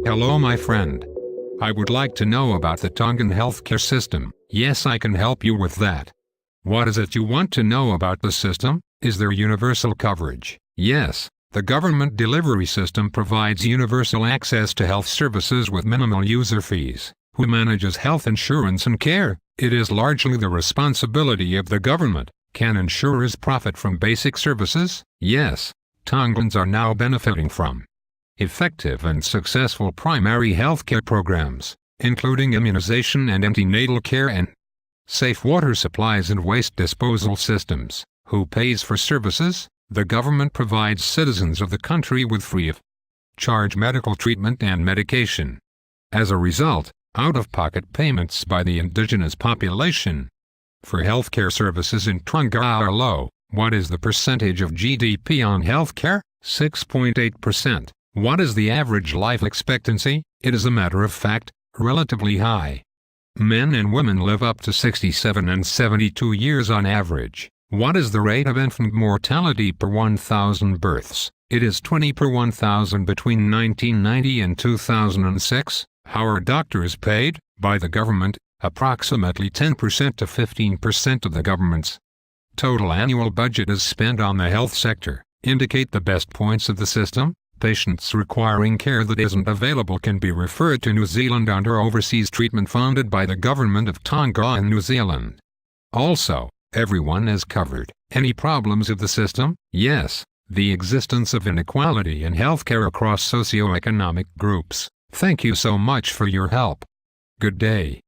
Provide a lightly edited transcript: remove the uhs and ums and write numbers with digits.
Hello my friend. I would like to know about the Tongan healthcare system. Yes, I can help you with that. What is it you want to know about the system? Is there universal coverage? Yes, the government delivery system provides universal access to health services with minimal user fees. Who manages health insurance and care? It is largely the responsibility of the government. Can insurers profit from basic services? Yes, Tongans are now benefiting from effective and successful primary healthcare programs, including immunization and antenatal care and safe water supplies and waste disposal systems. Who pays for services? The government provides citizens of the country with free of charge medical treatment and medication. As a result, out-of-pocket payments by the indigenous population for healthcare services in Tonga are low. What is the percentage of GDP on healthcare? 6.8%. What is the average life expectancy? It is a matter of fact, relatively high. Men and women live up to 67 and 72 years on average. What is the rate of infant mortality per 1,000 births? It is 20 per 1,000 between 1990 and 2006. How are doctors paid? By the government, approximately 10% to 15% of the government's total annual budget is spent on the health sector. Indicate the best points of the system. Patients requiring care that isn't available can be referred to New Zealand under overseas treatment funded by the government of Tonga and New Zealand. Also, everyone is covered. Any problems of the system? Yes, the existence of inequality in healthcare across socioeconomic groups. Thank you so much for your help. Good day.